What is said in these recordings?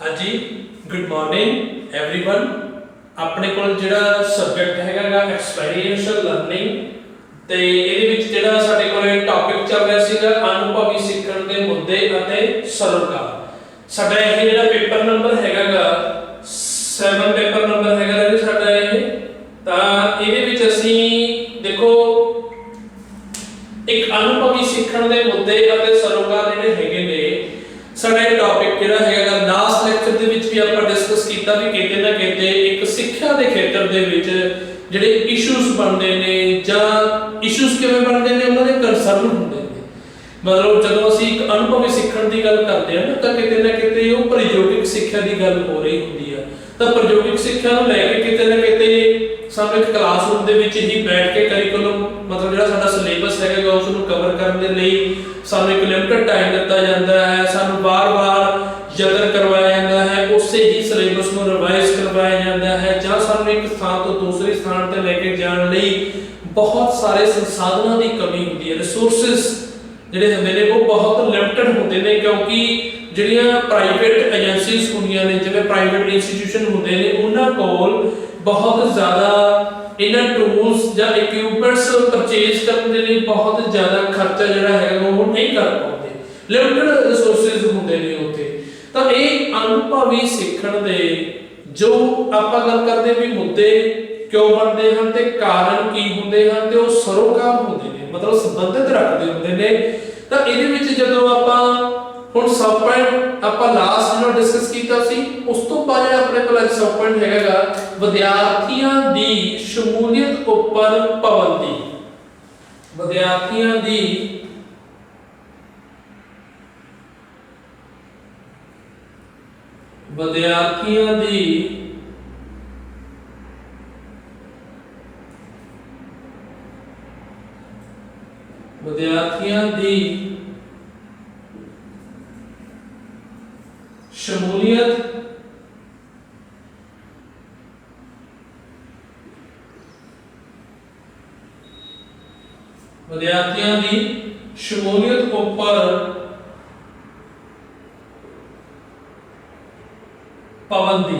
हाँ जी, good morning everyone. अपने कोल जिहड़ा सबजैक्ट हैगा एक्सपीरियंशियल लर्निंग ते ਇਹਦੇ ਵਿੱਚ ਜਿਹੜਾ ਸਾਡੇ ਕੋਲ ਟੌਪਿਕ ਚੱਲ ਰਿਹਾ ਸੀਗਾ ਅਨੁਭਵੀ ਸਿੱਖਣ ਦੇ ਮੁੱਦੇ ਅਤੇ ਸਰੋਕਾਰ। ਸਾਡਾ ਇਹ ਜਿਹੜਾ ਪੇਪਰ ਨੰਬਰ ਹੈਗਾਗਾ 7 ਪੇਪਰ ਨੰਬਰ ਹੈਗਾ ਜੀ ਸਾਡਾ ਇਹ। ਤਾਂ ਇਹਦੇ ਵਿੱਚ ਅਸੀਂ ਦੇਖੋ ਇੱਕ ਅਨੁਭਵੀ ਸਿੱਖਣ ਦੇ ਮੁੱਦੇ ਅਤੇ ਸਰੋਕਾਰ ਜਿਹੜੇ ਹੈਗੇ ਨੇ ਸਾਡਾ ਇਹ ਟੌਪਿਕ ਜਿਹੜਾ ਹੈਗਾ ਲਾਸਟ ਲੈਕਚਰ ਦੇ ਵਿੱਚ ਵੀ ਆਪਾਂ ਡਿਸਕਸ ਕੀਤਾ ਵੀ ਕਿਤੇ ਨਾ ਕਿਤੇ ਇੱਕ ਸਿੱਖਿਆ ਦੇ ਖੇਤਰ ਦੇ ਵਿੱਚ ਜਿਹੜੇ ਇਸ਼ੂਜ਼ ਬਣਦੇ ਨੇ ਜਾਂ ਇਸ਼ੂਜ਼ ਕਿਵੇਂ ਬਣਦੇ ਨੇ ਉਹਨਾਂ ਦੇ ਕੰਸਰਨ ਹੁੰਦੇ ਨੇ। ਮਤਲਬ ਜਦੋਂ ਅਸੀਂ ਇੱਕ ਅਨੁਭਵੀ ਸਿੱਖਣ ਦੀ ਗੱਲ ਕਰਦੇ ਹਾਂ ਨਾ ਤਾਂ ਕਿਤੇ ਨਾ ਕਿਤੇ ਉਹ ਪ੍ਰਯੋਗਿਕ ਸਿੱਖਿਆ ਦੀ ਗੱਲ ਹੋ ਰਹੀ ਹੁੰਦੀ ਆ। ਤਾਂ ਪ੍ਰਯੋਗਿਕ ਸਿੱਖਿਆ ਨੂੰ ਲੈ ਕੇ ਕਿਤੇ ਨਾ ਕਿਤੇ ਸਾਨੂੰ ਇੱਕ ਕਲਾਸਰੂਮ ਦੇ ਵਿੱਚ ਹੀ ਬੈਠ ਕੇ ਕਰਿਕੂਲਮ ਮਤਲਬ ਜਿਹੜਾ ਸਾਡਾ ਸਿਲੇਬਸ ਹੈਗਾ ਉਸ ਨੂੰ ਕਵਰ ਕਰਨ ਦੇ ਲਈ ਸਾਨੂੰ ਇੱਕ ਲਿਮਟਿਡ ਟਾਈਮ ਦਿੱਤਾ ਜਾਂਦਾ ਹੈ। ਸਾਨੂੰ ਵਾਰ-ਵਾਰ ਯਤਨ ਕਰਵਾਇਆ ਜਾਂਦਾ ਹੈ, ਉਸੇ ਹੀ ਸਿਲੇਬਸ ਨੂੰ ਰਿਵਾਈਜ਼ ਕਰਵਾਇਆ ਜਾਂਦਾ ਹੈ ਜਾਂ ਸਾਨੂੰ ਇੱਕ ਸਥਾਨ ਤੋਂ ਦੂਸਰੇ ਸਥਾਨ ਤੇ ਲੈ ਕੇ ਜਾਣ ਲਈ ਬਹੁਤ ਸਾਰੇ ਸੰਸਾਧਨਾਂ ਦੀ ਕਮੀ ਹੁੰਦੀ ਹੈ। ਰਿਸੋਰਸਸ ਜਿਹੜੇ ਹੁੰਦੇ ਨੇ ਉਹ ਬਹੁਤ ਲਿਮਟਿਡ ਹੁੰਦੇ ਨੇ ਕਿਉਂਕਿ ਜਿਹੜੀਆਂ ਪ੍ਰਾਈਵੇਟ ਏਜੰਸੀਜ਼ ਹੁੰਦੀਆਂ ਨੇ ਜਿਵੇਂ ਪ੍ਰਾਈਵੇਟ ਇੰਸਟੀਟਿਊਸ਼ਨ ਹੁੰਦੇ ਨੇ ਉਹਨਾਂ ਕੋਲ ਬਹੁਤ ਜ਼ਿਆਦਾ ਇਹਨਾਂ ਟੂਲਸ ਜਾਂ ਇਕਵਿਪਮੈਂਟਸ ਪਰਚੇਜ਼ ਕਰਨ ਦੇ ਲਈ ਬਹੁਤ ਜ਼ਿਆਦਾ ਖਰਚਾ ਜਿਹੜਾ ਹੈ ਉਹ ਨਹੀਂ ਕਰ ਪਾਉਂਦੇ। ਲਿਮਟਿਡ ਰਿਸੋਰਸਸ ਹੁੰਦੇ ਨੇ ਉੱਥੇ। ਤਾਂ ਇਹ ਅਨੁਭਵੀ ਸਿੱਖਣ ਦੇ ਜੋ ਆਪਾਂ ਗੱਲ ਕਰਦੇ ਵੀ ਮੁੱਦੇ ਕਿਉਂ ਬਣਦੇ ਹਨ ਤੇ ਕਾਰਨ ਕੀ ਹੁੰਦੇ ਹਨ ਤੇ ਉਹ ਸਰੋਕਾਰ ਹੁੰਦੇ ਨੇ ਮਤਲਬ ਸੰਬੰਧਿਤ ਰੱਖਦੇ ਹੁੰਦੇ ਨੇ। ਤਾਂ ਇਹਦੇ ਵਿੱਚ ਜਦੋਂ ਆਪਾਂ ਹੁਣ ਸਬ ਪੁਆਇੰਟ ਆਪਾਂ ਲਾਸਟ ਜਿਹੜਾ ਡਿਸਕਸ ਕੀਤਾ ਸੀ ਉਸ ਤੋਂ ਬਾਅਦ ਜਿਹੜਾ ਆਪਣੇ ਕੋਲ ਅੱਜ ਸਬ ਪੁਆਇੰਟ ਹੈਗਾ ਵਿਦਿਆਰਥੀਆਂ ਦੀ ਸ਼ਮੂਲੀਅਤ ਉੱਪਰ ਪਾਬੰਦੀ। ਵਿਦਿਆਰਥੀਆਂ ਦੀ ਸ਼ਮੂਲੀਅਤ ਉੱਪਰ ਪਾਬੰਦੀ।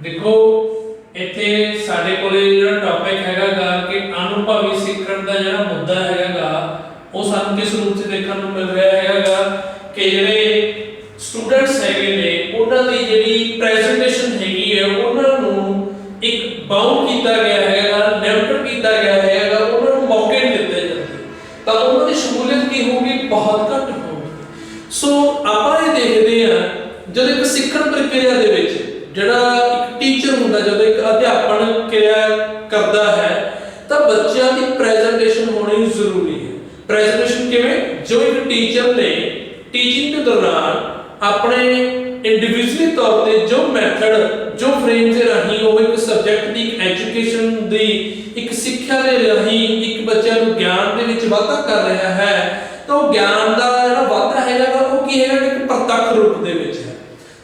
ਦੇਖੋ ਇੱਥੇ ਸਾਡੇ ਕੋਲੇ ਜਿਹੜਾ ਟੌਪਿਕ ਹੈਗਾ ਕਿ ਅਨੁਭਵੀ ਸਿੱਖਣ ਦਾ ਜਿਹੜਾ ਮੁੱਦਾ ਹੈਗਾ ਉਹ ਸਾਨੂੰ ਕਿਸ ਰੂਪ 'ਚ ਦੇਖਣ ਨੂੰ ਮਿਲ ਰਿਹਾ ਹੈਗਾ ਕਿ ਜਿਹੜੇ ਸਟੂਡੈਂਟਸ ਹੈਗੇ ਨੇ ਉਹਨਾਂ ਦੀ ਜਿਹੜੀ ਪ੍ਰੈਜੈਂਟੇਸ਼ਨ ਹੈਗੀ ਹੈ ਉਹਨਾਂ ਨੂੰ ਇੱਕ ਬਾਉਂਡ ਕੀਤਾ ਗਿਆ ਹੈਗਾ, ਲਿਮਟਿਡ ਕੀਤਾ ਗਿਆ ਹੈਗਾ, ਉਹਨਾਂ ਨੂੰ ਮੌਕੇ ਨਹੀਂ ਦਿੱਤੇ ਜਾਂਦੇ। ਤਾਂ ਉਹਨਾਂ ਦੀ ਸ਼ਮੂਲੀਅਤ ਕੀ ਹੋਊਗੀ ਬਹੁਤ ਘੱਟ ਹੋਊਗੀ। ਸੋ ਆਪਾਂ ਇਹ ਦੇਖਦੇ ਹਾਂ ਜਦੋਂ ਇੱਕ ਸਿੱਖਣ ਪ੍ਰਕਿਰਿਆ ਦੇ ਵਿੱਚ ਜਿਹੜਾ ਇੱਕ ਟੀਚਰ ਹੁੰਦਾ ਜਦੋਂ ਇੱਕ ਅਧਿਆਪਨ ਕਿਰਿਆ ਕਰਦਾ ਹੈ ਤਾਂ ਬੱਚਿਆਂ ਦੀ ਪ੍ਰੈਜੈਂਟੇਸ਼ਨ ਹੋਣੀ ਜ਼ਰੂਰੀ ਹੈ। ਪ੍ਰੈਜੈਂਟੇਸ਼ਨ ਕਿਵੇਂ? ਜੋ ਇੱਕ ਟੀਚਰ ਨੇ ਟੀਚਿੰਗ ਦੇ ਦੌਰਾਨ ਆਪਣੇ ਇੰਡੀਵਿਜੂਅਲੀ ਤੌਰ ਤੇ ਜੋ ਮੈਥਡ ਜੋ ਫਰੇਮ ਦੇ ਰਾਹੀਂ ਉਹ ਇੱਕ ਸਬਜੈਕਟ ਦੀ ਐਜੂਕੇਸ਼ਨ ਦੀ ਇੱਕ ਸਿੱਖਿਆ ਦੇ ਰਾਹੀਂ ਇੱਕ ਬੱਚਿਆਂ ਨੂੰ ਗਿਆਨ ਦੇ ਵਿੱਚ ਵਾਧਾ ਕਰ ਰਿਹਾ ਹੈ ਤਾਂ ਉਹ ਗਿਆਨ ਦਾ ਜਿਹੜਾ ਵਾਧਾ ਹੈਗਾ ਉਹ ਕੀ ਹੈਗਾ ਇੱਕ ਪ੍ਰਤੱਖ ਰੂਪ ਦੇ ਵਿੱਚ ਹੈ।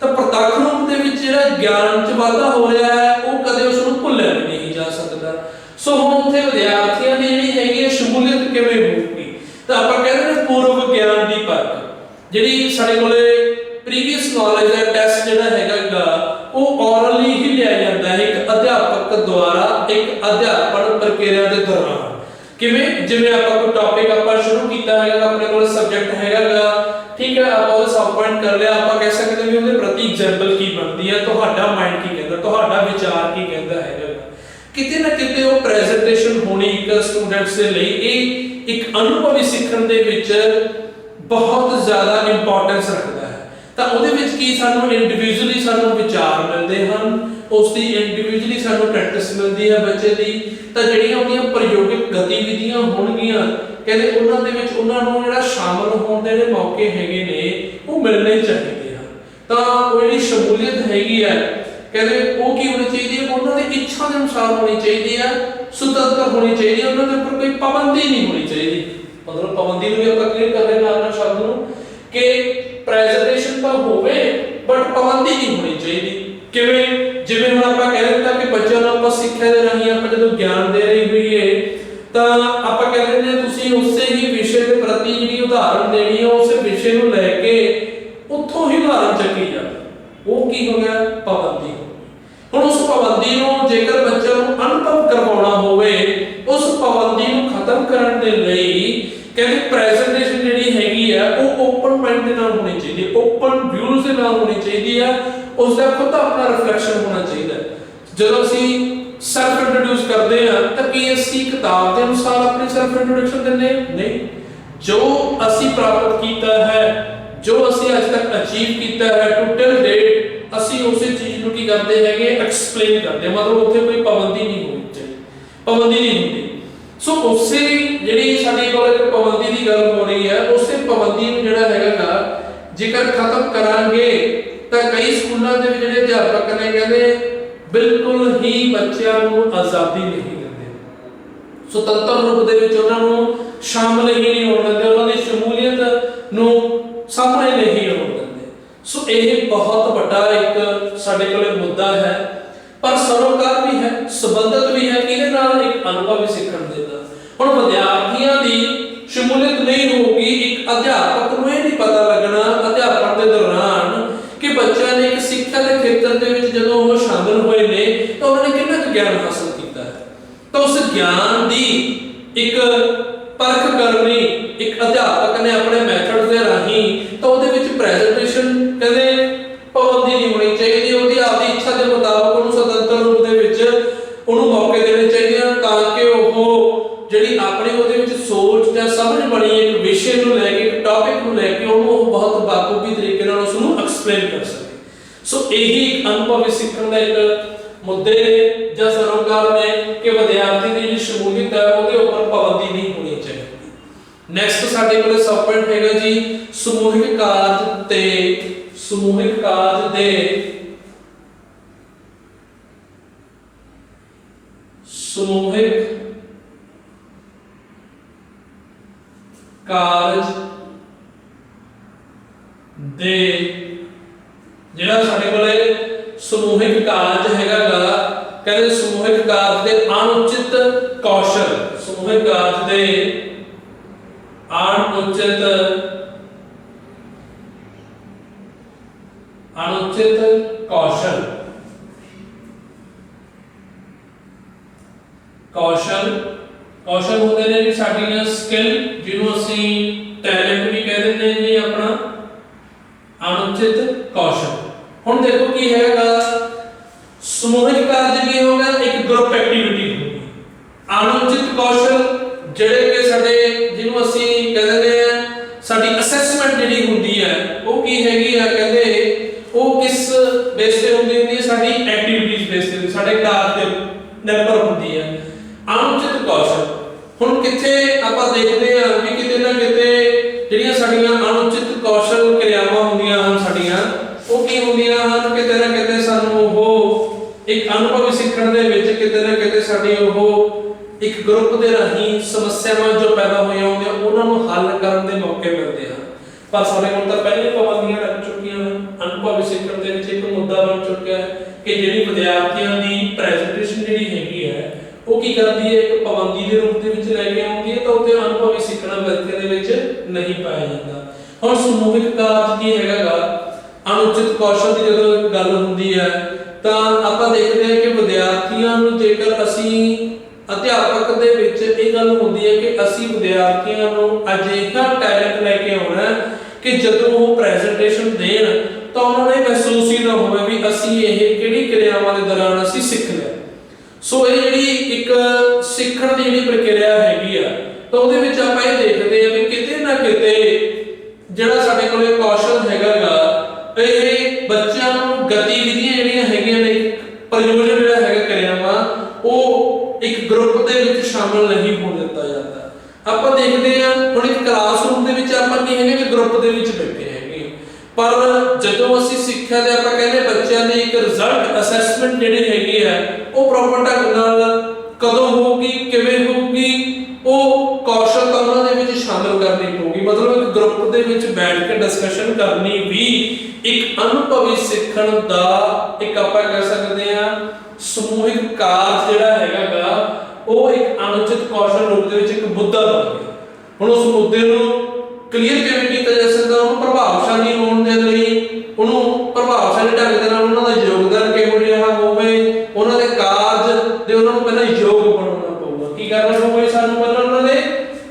ਤਾਂ ਪ੍ਰਤੱਖ ਰੂਪ ਦੇ ਵਿੱਚ ਜਿਹੜਾ ਗਿਆਨ 'ਚ ਵਾਧਾ ਹੋ ਰਿਹਾ ਹੈ ਉਹ ਕਦੇ ਉਸ ਨੂੰ ਭੁੱਲਿਆ ਵੀ ਨਹੀਂ ਜਾ ਸਕਦਾ। ਸੋ ਹੁਣ ਉੱਥੇ ਵਿਦਿਆਰਥੀਆਂ ਦੀ ਜਿਹੜੀ ਹੈਗੀ ਹੈ ਸ਼ਮੂਲੀਅਤ ਕਿਵੇਂ ਹੋਊਗੀ ਤਾਂ ਆਪਾਂ ਕਹਿੰਦੇ ਨੇ ਪੂਰਵ ਗਿਆਨ ਦੀ ਪਰਖ ਜਿਹੜੀ ਸਾਡੇ ਕੋਲੇ ਪ੍ਰੀਵੀਅਸ ਨੌਲੇਜ ਦਾ ਟੈਸਟ ਜਿਹੜਾ ਹੈਗਾ ਉਹ ਔਰਲੀ ਹੀ ਲਿਆ ਜਾਂਦਾ ਹੈ ਇੱਕ ਅਧਿਆਪਕ ਦੁਆਰਾ ਇੱਕ ਅਧਿਆਪਨ ਪ੍ਰਕਿਰਿਆ ਦੇ ਦੌਰਾਨ। ਕਿਵੇਂ? ਜਿਵੇਂ ਆਪਾਂ ਕੋਈ ਟੌਪਿਕ ਆਪਾਂ ਸ਼ੁਰੂ ਕੀਤਾ ਹੈਗਾ ਆਪਣੇ ਕੋਲ ਸਬਜੈਕਟ ਹੈਗਾ ਠੀਕ ਹੈ ਆਪਾਂ ਉਹ ਸਬ ਪੁਆਇੰਟ ਕਰ ਲਿਆ ਆਪਾਂ ਕਹਿ ਸਕਦੇ ਵੀ ਉਹਦੇ ਪ੍ਰਤੀ ਐਗਜ਼ਾਮਪਲ ਕੀ ਬਣਦੀ ਹੈ, ਤੁਹਾਡਾ ਮਾਈਂਡ ਕੀ ਕਹਿੰਦਾ, ਤੁਹਾਡਾ ਵਿਚਾਰ ਕੀ ਕਹਿੰਦਾ ਹੈਗਾ। ਕਿਤੇ ਨਾ ਕਿਤੇ ਉਹ ਪ੍ਰੈਜੈਂਟੇਸ਼ਨ ਹੋਣੀ ਇੱਕ ਸਟੂਡੈਂਟਸ ਦੇ ਲਈ ਇਹ ਇੱਕ ਅਨੁਭਵੀ ਸਿੱਖਣ ਦੇ ਵਿੱਚ ਬਹੁਤ ਜ਼ਿਆਦਾ ਇੰਪੋਰਟੈਂਸ ਰੱਖਦਾ ਹੈ। ਤਾਂ ਉਹਦੇ ਵਿੱਚ ਕੀ ਸਾਨੂੰ ਇੰਡੀਵਿਜੂਅਲੀ ਸਾਨੂੰ ਵਿਚਾਰ ਮਿਲਦੇ ਹਨ, ਉਸ ਦੀ ਇੰਡੀਵਿਜੂਅਲੀ ਸਾਨੂੰ ਪ੍ਰੈਕਟਿਸ ਮਿਲਦੀ ਹੈ ਬੱਚੇ ਦੀ। ਤਾਂ ਜਿਹੜੀਆਂ ਉਹਦੀਆਂ ਪ੍ਰਯੋਗਿਕ ਗਤੀਵਿਧੀਆਂ ਹੋਣਗੀਆਂ ਕਹਿੰਦੇ ਉਹਨਾਂ ਦੇ ਵਿੱਚ ਉਹਨਾਂ ਨੂੰ ਜਿਹੜਾ ਸ਼ਾਮਲ ਹੋਣ ਦੇ ਜਿਹੜੇ ਮੌਕੇ ਹੈਗੇ ਨੇ ਉਹ ਮਿਲਣੇ ਚਾਹੀਦੇ ਹਨ। ਤਾਂ ਉਹ ਜਿਹੜੀ ਸ਼ਮੂਲੀਅਤ ਹੈਗੀ ਹੈ ਕਹਿੰਦੇ ਉਹ ਕੀ ਹੋਣੀ ਚਾਹੀਦੀ ਹੈ ਉਹਨਾਂ ਦੀ ਇੱਛਾ ਦੇ ਅਨੁਸਾਰ ਹੋਣੀ ਚਾਹੀਦੀ ਹੈ, ਸੁਤੰਤਰ ਹੋਣੀ ਚਾਹੀਦੀ ਹੈ, ਉਹਨਾਂ ਦੇ ਉੱਪਰ ਕੋਈ ਪਾਬੰਦੀ ਨਹੀਂ ਹੋਣੀ ਚਾਹੀਦੀ। ਮਤਲਬ ਪਾਬੰਦੀ ਨੂੰ ਵੀ ਆਪਾਂ ਕਲੀਅਰ ਕਰ ਰਹੇ ਨਾਲ ਸ਼ਬਦ ਨੂੰ ਕਿ ਪ੍ਰੈਜੈਂਟੇਸ਼ਨ ਤਾਂ ਹੋਵੇ ਬਟ ਪਾਬੰਦੀ ਨਹੀਂ ਹੋਣੀ ਚਾਹੀਦੀ। ਕਿਵੇਂ? ਜਿਵੇਂ ਹੁਣ ਆਪਾਂ ਕਹਿ ਦਿੱਤਾ ਕਿ ਬੱਚਿਆਂ ਨੂੰ ਆਪਾਂ ਸਿੱਖਿਆ ਦੇ ਰਾਹੀਂ ਆਪਾਂ ਜਦੋਂ ਗਿਆਨ ਦੇ ਰਹੇ ਹੋਈਏ ਤਾਂ ਆਪਾਂ ਕਹਿੰਦੇ ਨੇ ਤੁਸੀਂ ਉਸੇ ਹੀ ਵਿਸ਼ੇ ਦੇ ਪ੍ਰਤੀ ਜਿਹੜੀ ਉਦਾਹਰਨ ਦੇਣੀ ਹੈ ਉਸ ਵਿਸ਼ੇ ਨੂੰ ਲੈ ਕੇ ਉੱਥੋਂ ਹੀ ਉਦਾਹਰਨ ਚੱਕੀ ਜਾਵੇ, ਉਹ ਕੀ ਹੋ ਗਿਆ? ਪਾਬੰਦੀ ਹੋ ਗਈ। ਹੁਣ ਉਸ ਪਾਬੰਦੀ ਨੂੰ ਜੇਕਰ ਬੱਚੇ ਨੂੰ ਅਨੁਭਵ ਕਰਵਾਉਣਾ ਹੋਵੇ, ਉਸ ਪਾਬੰਦੀ ਨੂੰ ਖਤਮ ਕਰਨ ਦੇ ਲਈ ਕਹਿੰਦੇ ਪ੍ਰੈਜੈਂਟੇਸ਼ਨ ਜਿਹੜੀ ਹੈਗੀ ਆ ਉਹ ਓਪਨ ਮਾਈਂਡ ਦੇ ਨਾਲ ਹੋਣੀ ਚਾਹੀਦੀ ਹੈ, ਓਪਨ ਵਿਊਜ਼ ਦੇ ਨਾਲ ਹੋਣੀ ਚਾਹੀਦੀ ਹੈ, ਉਸ ਦਾ ਖੁਦ ਆਪਣਾ ਰਿਫਲੈਕਸ਼ਨ ਹੋਣਾ ਚਾਹੀਦਾ ਹੈ। ਜਦੋਂ ਅਸੀਂ ਸੈਲਫ ਇੰਟਰੋਡਿਊਸ ਕਰਦੇ ਆ ਤਾਂ ਕੀ ਅਸੀਂ ਕਿਤਾਬ ਦੇ ਅਨੁਸਾਰ ਆਪਣੀ ਸੈਲਫ ਇੰਟਰੋਡਕਸ਼ਨ ਦਿੰਦੇ ਹਾਂ? ਨਹੀਂ, ਜੋ ਅਸੀਂ ਪ੍ਰਾਪਤ ਕੀਤਾ ਹੈ, ਜੋ ਅਸੀਂ ਅੱਜ ਤੱਕ ਅਚੀਵ ਕੀਤਾ ਹੈ ਟੂ ਟਿਲ ਡੇਟ, ਅਸੀਂ ਉਸੇ ਚੀਜ਼ ਨੂੰ ਕੀ ਕਰਦੇ ਹੈਗੇ? ਐਕਸਪਲੇਨ ਕਰਦੇ ਹਾਂ। ਮਤਲਬ ਉੱਥੇ ਕੋਈ ਪਾਬੰਦੀ ਨਹੀਂ ਹੋਣੀ ਚਾਹੀਦੀ, ਪਾਬੰਦੀ ਨਹੀਂ ਹੁੰਦੀ। ਸੋ ਉਸੇ ਜਿਹੜੀ ਸਾਡੇ ਕੋਲ ਇੱਕ ਪਾਬੰਦੀ ਦੀ ਗੱਲ ਹੋ ਰਹੀ ਹੈ, ਉਸੇ ਪਾਬੰਦੀ ਨੂੰ ਜਿਹੜਾ ਹੈਗਾ ਜੇਕਰ ਖਤਮ ਕਰਾਂਗੇ ਤਾਂ ਕਈ ਸਕੂਲਾਂ ਦੇ ਵਿੱਚ ਜਿਹੜੇ ਅਧਿਆਪਕ ਨੇ ਕਹਿੰਦੇ ਬਿਲਕੁਲ ਹੀ ਬੱਚਿਆਂ ਨੂੰ ਆਜ਼ਾਦੀ ਨਹੀਂ ਦਿੰਦੇ, ਸੁਤੰਤਰ ਰੂਪ ਦੇ ਵਿੱਚ ਉਹਨਾਂ ਨੂੰ ਸ਼ਾਮਲ ਹੀ ਨਹੀਂ ਹੋਣ ਦਿੰਦੇ, ਉਹਨਾਂ ਦੀ ਸ਼ਮੂਲੀਅਤ ਨੂੰ ਸਾਹਮਣੇ ਨਹੀਂ ਆਉਣ ਦਿੰਦੇ। ਸੋ ਇਹ ਬਹੁਤ ਵੱਡਾ ਇੱਕ ਸਾਡੇ ਕੋਲ ਮੁੱਦਾ ਹੈ, ਪਰ ਸਰੋਕਾਰ ਵੀ ਹੈ, ਸੰਬੰਧਿਤ ਵੀ ਹੈ ਕਿਹਦੇ ਨਾਲ? ਇੱਕ ਅਨੁਭਵੀ ਸਿੱਖਣ ਦੇ ਨਾਲ। ਹੁਣ ਵਿਦਿਆਰਥੀਆਂ ਦੀ ਸ਼ਮੂਲੀਅਤ ਨਹੀਂ ਹੋਊਗੀ, ਇੱਕ ਅਧਿਆਪਕ ਨੂੰ ਇਹ ਨਹੀਂ ਪਤਾ ਲੱਗਣਾ ਅਧਿਆਪਨ ਦੇ ਦੌਰਾਨ ਕਿ ਬੱਚਿਆਂ ਨੇ ਇੱਕ ਸਿੱਖਿਆ ਦੇ ਖੇਤਰ ਦੇ ਵਿੱਚ ਜਦੋਂ ਉਹ ਸ਼ਾਮਿਲ ਹੋਏ ਨੇ ਤਾਂ ਉਹਨਾਂ ਨੇ ਕਿੰਨਾ ਕੁ ਗਿਆਨ ਹਾਸਲ ਕੀਤਾ ਹੈ। ਤਾਂ ਉਸ ਗਿਆਨ ਦੀ ਇੱਕ ਪਰਖ ਕਰਨੀ ਇੱਕ ਅਧਿਆਪਕ ਨੇ ਆਪਣੇ ਮੈਥਡ ਦੇ ਰਾਹੀਂ, ਤਾਂ ਉਹਦੇ ਵਿੱਚ ਪ੍ਰੈਜੈਂਟੇਸ਼ਨ ਕਹਿੰਦੇ ਪਾਬੰਦੀ ਨਹੀਂ ਹੋਣੀ ਚਾਹੀਦੀ, ਉਹਦੀ ਆਪਦੀ ਇੱਛਾ ਦੇ ਮੁਤਾਬਕ ਉਹਨੂੰ ਸੁਤੰਤਰ ਰੂਪ ਦੇ ਵਿੱਚ ਉਹਨੂੰ ਮੌਕੇ ਦੇਣੇ ਚਾਹੀਦੇ ਹਨ, ਤਾਂ ਕਿ ਉਹ ਜਿਹੜੀ ਆਪਣੀ ਉਹਦੇ ਵਿੱਚ ਸੋਚ ਜਾਂ ਸਮਝ ਬਣੀ ਇੱਕ ਵਿਸ਼ੇ ਨੂੰ ਲੈ ਕੇ, ਇੱਕ ਟੌਪਿਕ ਨੂੰ ਲੈ ਕੇ ਉਹਨੂੰ ਬਹੁਤ ਬਾਖੂਬੀ ਤਰੀਕੇ ਨਾਲ ਉਸ ਨੂੰ ਐਕਸਪਲੇਨ ਕਰ ਸਕੇ। ਸੋ ਇਹੀ ਇੱਕ ਅਨੁਭਵੀ ਸਿੱਖਣ ਦਾ ਇੱਕ ਮੁੱਦੇ ਜਾਂ ਸਰੋਕਾਰ ਨੇ ਕਿ ਵਿਦਿਆਰਥੀ ਦੀ ਜਿਹੜੀ ਸ਼ਮੂਲੀਅਤ ਹੈ ਉਹਦੇ ਉੱਪਰ ਪਾਬੰਦੀ ਨਹੀਂ ਹੋਣੀ ਚਾਹੀਦੀ। ਨੈਕਸਟ ਸਾਡੇ ਕੋਲ ਸਬ ਪੁਆਇੰਟ ਹੈਗਾ ਜੀ ਸਮੂਹਿਕ ਕਾਰਜ ਤੇ ਸਮੂਹਿਕ ਕਾਰਜ ਦੇ ਸਮੂਹਿਕ ਕਾਰਜ ਦੇ ਜਿਹੜਾ ਸਾਡੇ ਕੋਲੇ ਸਮੂਹਿਕ ਕਾਰਜ ਹੈਗਾਗਾ, ਕਹਿੰਦੇ ਸਮੂਹਿਕ ਕਾਰਜ ਦੇ ਅਣਉਚਿਤ ਕੌਸ਼ਲ, ਸਮੂਹਿਕ ਕਾਰਜ ਦੇ ਅਣਉਚਿਤ ਕੌਸ਼ਲ, ਕੌਸ਼ਲ ਹੁੰਦੇ ਨੇ ਜੀ ਸਾਡੀਆਂ ਸਕਿੱਲ, ਜਿਹਨੂੰ ਅਸੀਂ ਟੈਲੈਂਟ ਵੀ ਕਹਿ ਦਿੰਦੇ ਨੇ ਜੀ ਆਪਣਾ, ਅਣਉਚਿਤ ਕੌਸ਼ਲ। ਹੁਣ ਦੇਖੋ ਕੀ ਹੈਗਾ, ਸਮੂਹਿਕ ਕਾਰਜ ਕੀ ਹੋਗਾ? ਇੱਕ ਗਰੁੱਪ ਐਕਟੀਵਿਟੀ ਹੋਗੀ। ਅਣਉਚਿਤ ਕੌਸ਼ਲ ਜਿਹੜੇ ਕਿ ਸਾਡੇ ਜਿਹਨੂੰ ਅਸੀਂ ਕਹਿ ਦਿੰਦੇ ਆ ਸਾਡੀ ਅਸੈਸਮੈਂਟ ਜਿਹੜੀ ਹੁੰਦੀ ਹੈ ਉਹ ਕੀ ਹੈਗੀ ਆ, ਕਹਿੰਦੇ ਉਹ ਕਿਸ ਬੇਸ ਤੇ ਹੁੰਦੀ ਹੈ? ਸਾਡੀ ਐਕਟੀਵਿਟੀਜ਼ ਬੇਸ ਤੇ, ਸਾਡੇ ਕਾਰਜ ਤੇ ਨਿਰਭਰ ਹੁੰਦੀ ਹੈ। ਅਣਉਚਿਤ ਕੌਸ਼ਲ ਹੁਣ ਕਿੱਥੇ ਆਪਾਂ ਦੇਖਦੇ ਆ ਵੀ ਕਿਤੇ ਨਾ ਕਿਤੇ ਜਿਹੜੀਆਂ ਸਾਡੀਆਂ ਅਣਉਚਿਤ ਕੌਸ਼ਲ ਕਿਰਿਆਵਾਂ ਹੁੰਦੀਆਂ ਹਨ ਸਾਡੀਆਂ, ਉਹ ਕੀ ਹੁੰਦੀਆਂ ਹਨ? ਕਿਤੇ ਨਾ ਕਿਤੇ ਸਾਨੂੰ ਉਹ ਇੱਕ ਅਨੁਭਵੀ ਸਿੱਖਣ ਦੇ ਵਿੱਚ ਕਿਤੇ ਨਾ ਕਿਤੇ ਸਾਡੀ ਉਹ ਇੱਕ ਗਰੁੱਪ ਦੇ ਰਾਹੀਂ ਸਮੱਸਿਆਵਾਂ ਜੋ ਪੈਦਾ ਹੋਈਆਂ ਹੁੰਦੀਆਂ ਉਹਨਾਂ ਨੂੰ ਹੱਲ ਕਰਨ ਦੇ ਮੌਕੇ ਮਿਲਦੇ ਹਨ। ਪਰ ਸਾਡੇ ਕੋਲ ਤਾਂ ਪਹਿਲੇ ਪਾਬੰਦੀਆਂ ਲੱਗ ਚੁੱਕੀਆਂ ਹਨ। ਅਨੁਭਵੀ ਸਿੱਖਣ ਦੇ ਵਿੱਚ ਇੱਕ ਮੁੱਦਾ ਬਣ ਚੁੱਕਿਆ ਹੈ ਕਿ ਜਿਹੜੀ ਵਿਦਿਆਰਥੀਆਂ ਦੀ ਪ੍ਰੈਜੈਂਟੇਸ਼ਨ ਜਿਹੜੀ ਹੈਗੀ ਹੈ ਉਹ ਕੀ ਕਰਦੀ ਹੈ? ਇੱਕ ਪਾਬੰਦੀ ਦੇ ਰੂਪ ਦੇ ਵਿੱਚ ਲੈ ਕੇ ਆਉਂਦੀ ਹੈ, ਤਾਂ ਉੱਥੇ ਅਨੁਭਵੀ ਸਿੱਖਣਾ ਵਿਅਕਤੀ ਦੇ ਵਿੱਚ ਨਹੀਂ ਪਾਇਆ ਜਾਂਦਾ। ਹੁਣ ਸਮੂਹਿਕ ਕਾਰਜ ਕੀ ਹੈਗਾਗਾ? ਅਣਉਚਿਤ ਕੌਸ਼ਲ ਦੀ ਜਦੋਂ ਗੱਲ ਹੁੰਦੀ ਹੈ ਤਾਂ ਆਪਾਂ ਦੇਖਦੇ ਹਾਂ ਕਿ ਵਿਦਿਆਰਥੀਆਂ ਨੂੰ ਜੇਕਰ ਅਸੀਂ ਅਧਿਆਪਕ ਦੇ ਵਿੱਚ ਇਹ ਗੱਲ ਹੁੰਦੀ ਹੈ ਕਿ ਅਸੀਂ ਵਿਦਿਆਰਥੀਆਂ ਨੂੰ ਅਜਿਹਾ ਟੈਲੈਂਟ ਲੈ ਕੇ ਆਉਣਾ ਕਿ ਜਦੋਂ ਉਹ ਪ੍ਰੈਜੈਂਟੇਸ਼ਨ ਦੇਣ ਤਾਂ ਉਹਨਾਂ ਨੂੰ ਮਹਿਸੂਸ ਹੀ ਨਾ ਹੋਵੇ ਵੀ ਅਸੀਂ ਇਹ ਕਿਹੜੀ ਕਿਰਿਆਵਾਂ ਦੇ ਦੌਰਾਨ ਅਸੀਂ ਸਿੱਖ ਲਿਆ। ਸੋ ਇਹ ਜਿਹੜੀ ਇੱਕ ਸਿੱਖਣ ਦੀ ਜਿਹੜੀ ਪ੍ਰਕਿਰਿਆ ਹੈਗੀ ਆ, ਤਾਂ ਉਹਦੇ ਵਿੱਚ ਆਪਾਂ ਇਹ ਦੇਖਦੇ ਆ ਵੀ ਕਿਤੇ ਨਾ ਕਿਤੇ ਜਿਹੜਾ ਸਾਡੇ ਕੋਲੇ ਕੌਸ਼ਲ ਹੈਗਾਗਾ, ਇਹ ਬੱਚਿਆਂ ਨੂੰ ਗਤੀਵਿਧੀਆਂ ਜਿਹੜੀਆਂ ਹੈਗੀਆਂ ਨੇ, ਪ੍ਰਯੋਜਨ ਜਿਹੜਾ ਹੈਗਾ ਕਿਰਿਆਵਾਂ, ਉਹ ਇੱਕ ਗਰੁੱਪ ਦੇ ਵਿੱਚ ਸ਼ਾਮਲ ਨਹੀਂ ਹੋਣ ਦਿੱਤਾ ਜਾਂਦਾ। ਆਪਾਂ ਦੇਖਦੇ ਆ ਹੁਣ ਇੱਕ ਕਲਾਸਰੂਮ ਦੇ ਵਿੱਚ ਆਪਾਂ ਕੀ ਹੈਗੇ ਵੀ ਗਰੁੱਪ ਦੇ ਵਿੱਚ ਬੈਠੇ ਹੈਗੇ, ਪਰ ਜਦੋਂ ਅਸੀਂ ਸਿੱਖਿਆ ਦੇ ਆਪਾਂ ਕਹਿੰਦੇ ਬੱਚਿਆਂ ਦੀ ਇੱਕ ਰਿਜ਼ਲਟ ਅਸੈਸਮੈਂਟ ਜਿਹੜੀ ਹੈਗੀ ਆ ਉਹ ਪ੍ਰੋਪਰ ਢੰਗ ਨਾਲ ਕਦੋਂ ਹੋਊਗੀ, ਕਿਵੇਂ ਹੋਊਗੀ, ਉਹ ਕੌਸ਼ਲ ਤਾਂ ਉਹਨਾਂ ਦੇ ਵਿੱਚ ਸ਼ਾਮਲ ਕਰਨੀ ਪਊਗੀ। ਮਤਲਬ ਇੱਕ ਗਰੁੱਪ ਦੇ ਵਿੱਚ ਬੈਠ ਕੇ ਡਿਸਕਸ਼ਨ ਕਰਨੀ ਵੀ ਇੱਕ ਅਨੁਭਵੀ ਸਿੱਖਣ ਦਾ ਇੱਕ ਆਪਾਂ ਕਹਿ ਸਕਦੇ ਆ ਸਮੂਹਿਕ ਕਾਰਜ ਜਿਹੜਾ ਹੈਗਾਗਾ, ਉਹ ਇੱਕ ਅਣਉਚਿਤ ਕੌਸ਼ਲ ਰੂਪ ਦੇ ਵਿੱਚ ਇੱਕ ਮੁੱਦਾ ਬਣ ਗਿਆ। ਹੁਣ ਉਸ ਮੁੱਦੇ ਨੂੰ ਕਲੀਅਰ ਕਿਵੇਂ ਕੀਤਾ ਜਾ ਸਕਦਾ, ਉਹਨੂੰ ਪ੍ਰਭਾਵਸ਼ਾਲੀ ਹੋਣ ਦੇ ਲਈ ਉਹਨੂੰ ਪ੍ਰਭਾਵਸ਼ਾਲੀ ਢੰਗ ਦੇ ਨਾਲ ਉਹਨਾਂ ਦਾ ਯੋਗਦਾਨ ਕਿਹੋ ਜਿਹਾ ਹੋਵੇ, ਉਹਨਾਂ ਦੇ ਕਾਰਜ ਦੇ ਉਹਨਾਂ ਨੂੰ ਪਹਿਲਾਂ ਯੋਗ ਬਣਾਉਣਾ ਪਊਗਾ। ਕੀ ਕਰਨਾ ਪਊਗਾ ਸਾਨੂੰ, ਪਹਿਲਾਂ ਉਹਨਾਂ ਦੇ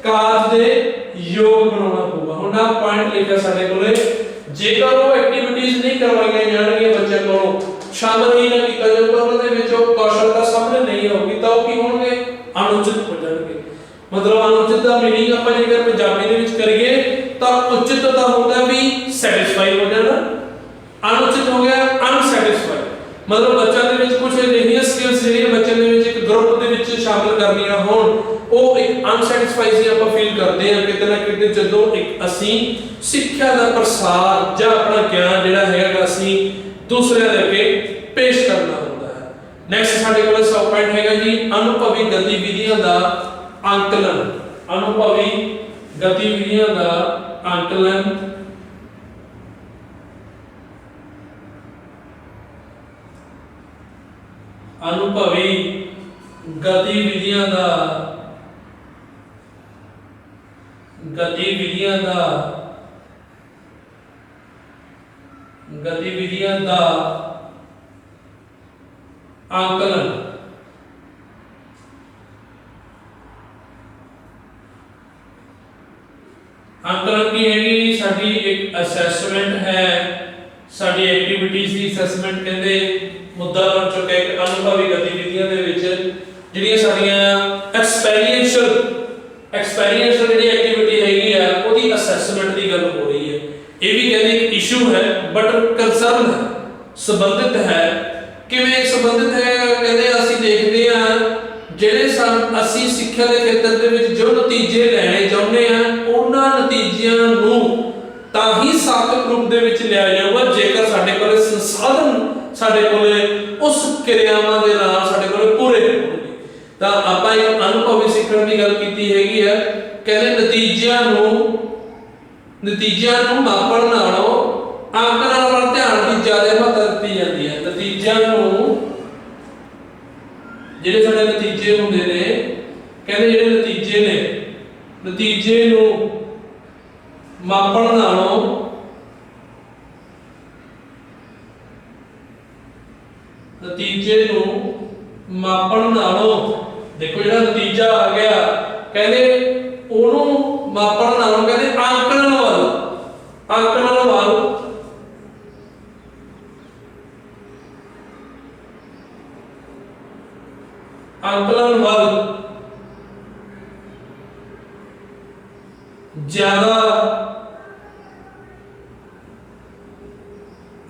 ਕਾਰਜ ਦੇ ਯੋਗ ਬਣਾਉਣਾ ਪਊਗਾ। ਹੁਣ ਆਹ ਪੁਆਇੰਟ ਲਿਖਿਆ ਸਾਡੇ ਕੋਲੇ, ਜੇਕਰ ਉਹ ਐਕਟੀਵਿਟੀਜ਼ ਨਹੀਂ ਕਰਵਾਈਆਂ ਜਾਣਗੀਆਂ ਬੱਚਿਆਂ ਕੋਲੋਂ, ਸ਼ਾਮਲ ਹੀ ਨਾ ਕੀਤਾ ਜਾਊਗਾ ਉਹਨਾਂ ਦੇ ਵਿੱਚ, ਉਹ ਕੌਸ਼ਲਤਾ ਸਾਹਮਣੇ ਨਹੀਂ ਹੋਊਗੀ, ਤਾਂ ਉਹ ਕੀ ਹੋਣਗੇ, ਅਨੁਚਿਤ ਹੋ ਜਾਣਗੇ। ਮਤਲਬ ਅਨੁਚਿਤ ਦਾ ਮੀਨਿੰਗ ਆਪਾਂ ਜੇਕਰ ਪੰਜਾਬੀ ਦੇ ਵਿੱਚ ਕਰੀਏ ਤਾਂ ਉਚਿਤ ਦਾ ਹੁੰਦਾ ਵੀ ਸੈਟੀਸਫਾਈ ਹੋ ਜਾਣਾ, ਅਨੁਚਿਤ ਹੋ ਗਿਆ ਅਨਸੈਟੀਸਫਾਈ। ਮਤਲਬ ਬੱਚਿਆਂ ਦੇ ਵਿੱਚ ਕੁਝ ਅਜਿਹੀਆਂ ਸਕਿੱਲਸ ਜਿਹੜੀਆਂ ਬੱਚਿਆਂ ਦੇ ਵਿੱਚ ਇੱਕ ਗਰੁੱਪ ਦੇ ਵਿੱਚ ਸ਼ਾਮਲ ਕਰਨੀਆਂ ਹੋਣ, ਉਹ ਇੱਕ ਅਨਸੈਟੀਸਫਾਈ ਸੀ ਆਪਾਂ ਫੀਲ ਕਰਦੇ ਹਾਂ ਕਿਤੇ ਨਾ ਕਿਤੇ, ਜਦੋਂ ਇੱਕ ਅਸੀਂ ਸਿੱਖਿਆ ਦਾ ਪ੍ਰਸਾਰ ਜਾਂ ਆਪਣਾ ਗਿਆਨ ਜਿਹੜਾ ਹੈਗਾ ਅਸੀਂ ਦੂਸਰਿਆਂ ਦੇ ਅੱਗੇ ਪੇਸ਼ ਕਰਨਾ ਹੁੰਦਾ ਹੈ। ਨੈਕਸਟ ਸਾਡੇ ਕੋਲ ਸਬ ਪੁਆਇੰਟ ਹੈਗਾ ਜੀ, ਅਨੁਭਵੀ ਗਤੀਵਿਧੀਆਂ ਦਾ ਅੰਕਲਨ। ਅਨੁਭਵੀ ਗਤੀਵਿਧੀਆਂ ਦਾ ਅੰਕਲਨ ਅਨੁਭਵੀ ਗਤੀਵਿਧੀਆਂ ਦਾ ਅੰਕਲਨ। ਅੰਕਲਨ ਕੀ ਹੈਗੀ, ਸਾਡੀ ਇੱਕ ਅਸੈਸਮੈਂਟ ਹੈ, ਸਾਡੀ ਐਕਟੀਵਿਟੀਜ਼ ਦੀ ਅਸੈਸਮੈਂਟ ਕਹਿੰਦੇ ਮੁੱਦਾ ਬਣ ਚੁੱਕਾ ਹੈ। ਅਨੁਭਵੀ ਗਤੀਵਿਧੀਆਂ ਦੇ ਵਿੱਚ ਜਿਹੜੀਆਂ ਸਾਡੀਆਂ ਐਕਸਪੀਰੀਐਂਸ਼ੀਅਲ ਜਿਹੜੀ ਐਕਟੀਵਿਟੀ ਹੈਗੀ ਆ ਉਹਦੀ ਅਸੈਸਮੈਂਟ ਦੀ ਗੱਲ ਹੋ ਰਹੀ ਹੈ। ਇਹ ਵੀ ਕਹਿੰਦੇ ਇੱਕ ਇਸ਼ੂ ਹੈ ਬਟ ਕੰਸਰਨ ਹੈ, ਸੰਬੰਧਿਤ ਹੈ। ਕਿਵੇਂ ਸੰਬੰਧਿਤ ਹੈ, ਕਹਿੰਦੇ ਅਸੀਂ ਦੇਖਦੇ ਹਾਂ ਜਿਹੜੇ ਅਸੀਂ ਸਿੱਖਿਆ ਦੇ ਖੇਤਰ ਦੇ ਵਿੱਚ ਜੋ ਨਤੀਜੇ ਲੈਣੇ ਚਾਹੁੰਦੇ ਆ, ਉਹਨਾਂ ਨਤੀਜਿਆਂ ਨੂੰ ਤਾਂ ਹੀ ਸਾਰਥਕ ਰੂਪ ਦੇ ਵਿੱਚ ਲਿਆ ਜਾਊਗਾ ਜੇਕਰ ਸਾਡੇ ਕੋਲ ਸੰਸਾਧਨ, ਸਾਡੇ ਕੋਲ ਉਸ ਕਿਰਿਆਵਾਂ ਦੇ ਨਾਲ ਸਾਡੇ ਕੋਲ ਪੂਰੇ ਹੋਣਗੇ। ਤਾਂ ਆਪਾਂ ਇੱਕ ਅਨੁਭਵੀ ਸਿੱਖਣ ਦੀ ਗੱਲ ਕੀਤੀ ਹੈਗੀ ਹੈ। ਕਹਿੰਦੇ ਨਤੀਜਿਆਂ ਨੂੰ ਮਾਪਣ ਨਾਲੋਂ ਅੰਕਲਨ ਵੱਲ ਧਿਆਨ ਦੀ ਜ਼ਿਆਦਾ ਮਹੱਤਤਾ ਦਿੱਤੀ ਜਾਂਦੀ ਹੈ। ਨਤੀਜਿਆਂ ਨੂੰ, ਜਿਹੜੇ ਸਾਡੇ ਨਤੀਜੇ ਹੁੰਦੇ ਨੇ, ਕਹਿੰਦੇ ਜਿਹੜੇ ਨਤੀਜੇ ਨੂੰ ਮਾਪਣ ਨਾਲੋਂ ਦੇਖੋ ਜਿਹੜਾ ਨਤੀਜਾ ਆ ਗਿਆ, ਕਹਿੰਦੇ ਉਹਨੂੰ ਮਾਪਣ ਨਾਲੋਂ ਕਹਿੰਦੇ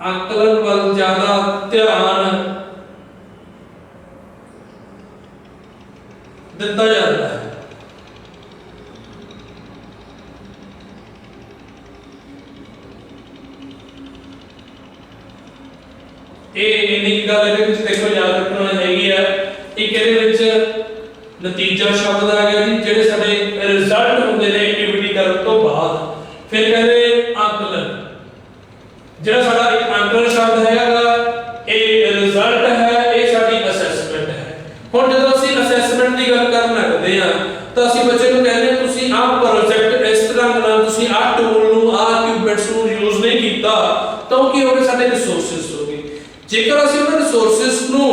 ਅੰਕਲਨ ਵੱਲ ਜ਼ਿਆਦਾ ਧਿਆਨ ਦਿੱਤਾ ਜਾਂਦਾ ਹੈ। ਇਹ ਇੰਨੀ ਗੱਲ ਇਹਦੇ ਵਿੱਚ ਦੇਖੋ ਯਾਦ ਰੱਖਣ ਵਾਲੀ ਹੈਗੀ ਆ। ਇੱਕ ਇਹਦੇ ਵਿੱਚ ਨਤੀਜਾ ਸ਼ਬਦ ਆ ਗਿਆ ਜੀ, ਜਿਹੜੇ ਸਾਡੇ ਰਿਜ਼ਲਟ ਹੁੰਦੇ ਨੇ ਐਕਟੀਵਿਟੀ ਕਰਨ ਤੋਂ ਬਾਅਦ। ਫਿਰ ਕਹਿੰਦੇ ਅੰਕਲਨ, ਜਿਹੜਾ ਸਾਡਾ ਇੱਕ ਅੰਕਲਨ ਸ਼ਬਦ ਹੈਗਾ, ਇਹ ਰਿਜ਼ਲਟ ਹੈ, ਇਹ ਸਾਡੀ ਅਸੈਸਮੈਂਟ ਹੈ। ਹੁਣ ਜਦੋਂ ਅਸੀਂ ਅਸੈਸਮੈਂਟ ਦੀ ਗੱਲ ਕਰਨ ਲੱਗਦੇ ਆ ਤਾਂ ਅਸੀਂ ਬੱਚੇ ਨੂੰ ਕਹਿੰਦੇ ਆ ਤੁਸੀਂ ਆਹ ਪ੍ਰੋਜੈਕਟ ਇਸ ਤਰ੍ਹਾਂ ਨਾਲ, ਤੁਸੀਂ ਆਹ ਟੂਲ ਨੂੰ, ਆਹ ਇਕਵਿਪਮੈਂਟਸ ਨੂੰ ਯੂਜ਼ ਨਹੀਂ ਕੀਤਾ, ਤਾਂ ਉਹ ਕੀ ਹੋਵੇ, ਸਾਡੇ ਰਿਸੋਰਸਸ ਹੋਗੇ। ਜੇਕਰ ਅਸੀਂ ਉਹਨਾਂ ਰਿਸੋਰਸਸ ਨੂੰ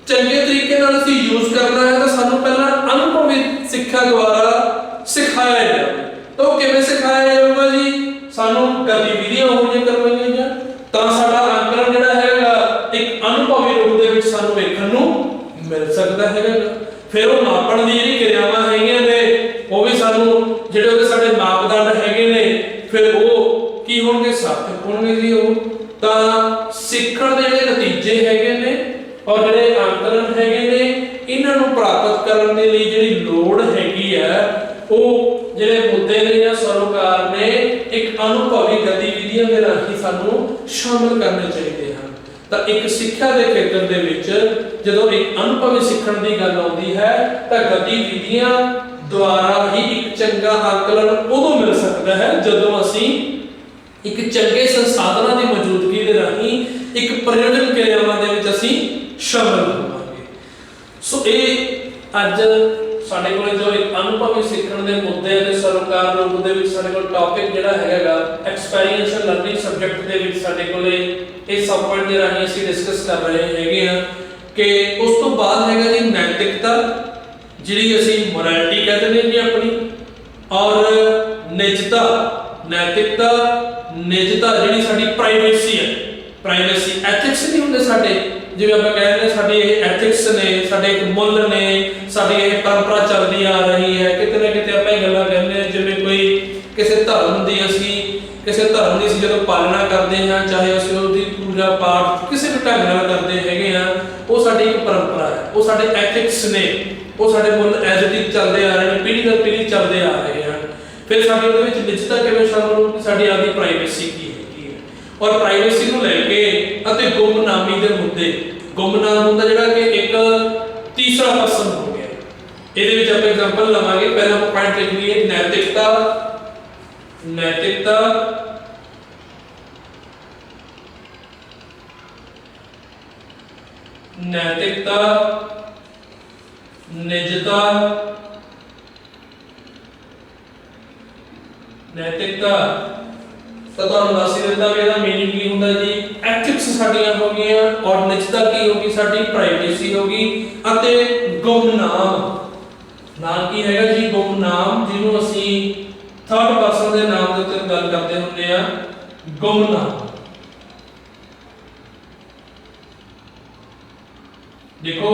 ਚੰਗੇ ਤਰੀਕੇ ਨਾਲ ਅਸੀਂ ਯੂਜ਼ ਕਰਨਾ ਹੈ ਤਾਂ ਸਾਨੂੰ ਪਹਿਲਾਂ ਅਨੁਭਵੀ ਸਿੱਖਿਆ ਦੁਆਰਾ ਸਿਖਾਇਆ ਜਾਵੇ। ਤਾਂ ਉਹ ਕਿਵੇਂ ਸਿਖਾਇਆ ਜਾਊਗਾ ਜੀ, ਸਾਨੂੰ ਗਤੀਵਿਧੀਆਂ ਹੋਣੀਆਂ ਕਰਵਾਈਆਂ ਜਾਣ, ਤਾਂ ਸਾਡਾ ਅੰਕਲਨ ਜਿਹੜਾ ਹੈਗਾ ਇੱਕ ਅਨੁਭਵੀ ਰੂਪ ਦੇ ਵਿੱਚ ਸਾਨੂੰ ਵੇਖਣ ਨੂੰ ਮਿਲ ਸਕਦਾ ਹੈਗਾ। ਫਿਰ ਉਹ ਮਾਪਣ ਦੀ ਜਿਹੜੀ ਕਿਰਿਆਵਾਂ ਹੈਗੀਆਂ ਨੇ, ਉਹ ਵੀ ਸਾਨੂੰ ਜਿਹੜੇ ਉਹਦੇ ਸਾਡੇ ਮਾਪਦੰਡ ਹੈਗੇ ਨੇ, ਫਿਰ ਉਹ ਕੀ ਹੋਣਗੇ, ਸਾਰਥਕ ਹੋਣਗੇ ਜੀ। ਉਹ ਤਾਂ ਸਿੱਖਣ ਦੇ ਜਿਹੜੇ ਨਤੀਜੇ ਹੈਗੇ ਨੇ ਔਰ ਜਿਹੜੇ ਅੰਕਲਨ ਹੈਗੇ ਨੇ, ਇਹਨਾਂ ਨੂੰ ਪ੍ਰਾਪਤ ਕਰਨ ਦੇ ਲਈ ਜਿਹੜੀ ਲੋੜ ਹੈਗੀ ਹੈ, ਉਹ ਜਿਹੜੇ ਮੁੱਦੇ ਨੇ ਜਾਂ ਸਰੋਕਾਰ ਨੇ, ਇੱਕ ਅਨੁਭਵੀ ਗਤੀਵਿਧੀਆਂ ਦੇ ਰਾਹੀਂ ਸਾਨੂੰ ਸ਼ਾਮਲ ਕਰਨੇ ਚਾਹੀਦੇ ਹਨ। ਤਾਂ ਇੱਕ ਸਿੱਖਿਆ ਦੇ ਖੇਤਰ ਦੇ ਵਿੱਚ ਜਦੋਂ ਇੱਕ ਅਨੁਭਵੀ ਸਿੱਖਣ ਦੀ ਗੱਲ ਆਉਂਦੀ ਹੈ ਤਾਂ ਗਤੀਵਿਧੀਆਂ ਦੁਆਰਾ ਹੀ ਇੱਕ ਚੰਗਾ ਅੰਕਲਨ ਉਦੋਂ ਮਿਲ ਸਕਦਾ ਹੈ ਜਦੋਂ ਅਸੀਂ ਇੱਕ ਚੰਗੇ ਸੰਸਾਧਨਾਂ ਦੀ ਮੌਜੂਦਗੀ ਦੇ ਰਾਹੀਂ ਇੱਕ ਪ੍ਰਯੋਜਨ ਕਿਰਿਆਵਾਂ ਦੇ ਵਿੱਚ ਅਸੀਂ ਸ਼ਾਮਲ ਹੋਵਾਂਗੇ। ਸੋ ਇਹ ਅੱਜ ਸਾਡੇ ਕੋਲ ਜੋ ਇੱਕ ਅਨੁਭਵੀ ਸਿੱਖਣ ਦੇ ਮੁੱਦੇ ਅਤੇ ਸਰੋਕਾਰ ਰੂਪ ਦੇ ਵਿੱਚ ਸਾਡੇ ਕੋਲ ਟੌਪਿਕ ਜਿਹੜਾ ਹੈਗਾ ਐਕਸਪੀਰੀਐਂਸ਼ੀਅਲ ਲਰਨਿੰਗ ਸਬਜੈਕਟ ਦੇ ਵਿੱਚ ਸਾਡੇ ਕੋਲੇ ਇਹ ਸਬ ਪੁਆਇੰਟ ਦੇ ਰਾਹੀਂ ਅਸੀਂ ਡਿਸਕਸ ਕਰ ਰਹੇ ਹੈਗੇ ਆ ਕਿ ਉਸ ਤੋਂ ਬਾਅਦ ਹੈਗਾ ਜੀ ਨੈਤਿਕਤਾ, ਜਿਹੜੀ ਅਸੀਂ ਮੋਰੈਲਿਟੀ ਕਹਿੰਦੇ ਨੇ ਜੀ ਆਪਣੀ, ਔਰ ਨਿਜਤਾ। ਨੈਤਿਕਤਾ, ਨਿਜਤਾ ਜਿਹੜੀ ਸਾਡੀ ਪ੍ਰਾਈਵੇਸੀ ਹੈ, ਪ੍ਰਾਈਵੇਸੀ। ਐਥਿਕਸ ਨਹੀਂ ਹੁੰਦੇ ਸਾਡੇ, ਜਿਵੇਂ ਆਪਾਂ ਕਹਿੰਦੇ ਨੇ ਸਾਡੇ ਇਹ ਐਥਿਕਸ ਨੇ, ਸਾਡੇ ਇੱਕ ਮੁੱਲ ਨੇ, ਸਾਡੀ ਇਹ ਪਰੰਪਰਾ ਚੱਲਦੀ ਆ ਰਹੀ ਹੈ। ਕਿਤੇ ਨਾ ਕਿਤੇ ਆਪਾਂ ਇਹ ਗੱਲਾਂ ਕਹਿੰਦੇ ਹਾਂ ਜਿਵੇਂ ਕੋਈ ਕਿਸੇ ਧਰਮ ਦੀ ਅਸੀਂ ਜਦੋਂ ਪਾਲਣਾ ਕਰਦੇ ਹਾਂ, ਚਾਹੇ ਅਸੀਂ ਉਹਦੀ ਪੂਜਾ ਪਾਠ ਕਿਸੇ ਵੀ ਢੰਗ ਨਾਲ ਕਰਦੇ ਹੈਗੇ ਆ, ਉਹ ਸਾਡੀ ਇੱਕ ਪਰੰਪਰਾ ਹੈ, ਉਹ ਸਾਡੇ ਐਥਿਕਸ ਨੇ, ਉਹ ਸਾਡੇ ਮੁੱਲ ਐਜ਼ ਇਟ ਇਜ਼ ਚੱਲਦੇ ਆ ਰਹੇ ਨੇ, ਪੀੜ੍ਹੀ ਦਰ ਪੀੜ੍ਹੀ ਚੱਲਦੇ ਆ ਰਹੇ ਹਨ। ਫਿਰ ਸਾਡੇ ਉਹਦੇ ਵਿੱਚ ਨਿਜਤਾ ਕਿਵੇਂ ਸ਼ਾਮਲ ਹੋਊਗੀ, ਸਾਡੀ ਆਪਦੀ ਪ੍ਰਾਈਵੇਸੀ ਕੀ ਹੈਗੀ ਹੈ, ਔਰ ਪ੍ਰਾਈਵੇਸੀ ਨੂੰ ਲੈ ਕੇ ਅਤੇ ਗੁੰਮਨਾਮੀ ਦੇ ਮੁੱਦੇ। ਗੁੰਮਨਾਮ ਹੁੰਦਾ ਜਿਹੜਾ ਕਿ ਇੱਕ ਤੀਸਰਾ ਪਰਸਨ ਹੋ ਗਿਆ। ਇਹਦੇ ਵਿੱਚ ਆਪਾਂ ਐਗਜ਼ਾਮਪਲ ਲਵਾਂਗੇ। ਪਹਿਲਾ ਪੁਆਇੰਟ ਲਿਖ ਲਈਏ ਨੈਤਿਕਤਾ। ਨੈਤਿਕਤਾ, ਨੈਤਿਕਤਾ, ਨਿਜਤਾ, ਨੈਤਿਕਤਾ ਤਾਂ ਤੁਹਾਨੂੰ ਦੱਸ ਹੀ ਦਿੱਤਾ ਵੀ ਇਹਦਾ ਮੀਨਿੰਗ ਕੀ ਹੁੰਦਾ ਜੀ। ਐਥਿਕਸ ਸਾਡੀਆਂ ਹੋ ਗਈਆਂ, ਔਰ ਨਿਜਤਾ ਕੀ ਹੋਗੀ, ਸਾਡੀ ਪ੍ਰਾਈਵੇਸੀ ਹੋਗੀ, ਅਤੇ ਗੁੰਮਨਾਮ। ਨਾਮ ਕੀ ਹੈਗਾ ਜੀ? ਗੁੰਮਨਾਮ, ਜਿਹਨੂੰ ਅਸੀਂ ਥਰਡ ਪਰਸਨ ਦੇ ਨਾਮ ਦੇ ਉੱਤੇ ਗੱਲ ਕਰਦੇ ਹੁੰਦੇ ਆ, ਗੁੰਮਨਾਮ। ਦੇਖੋ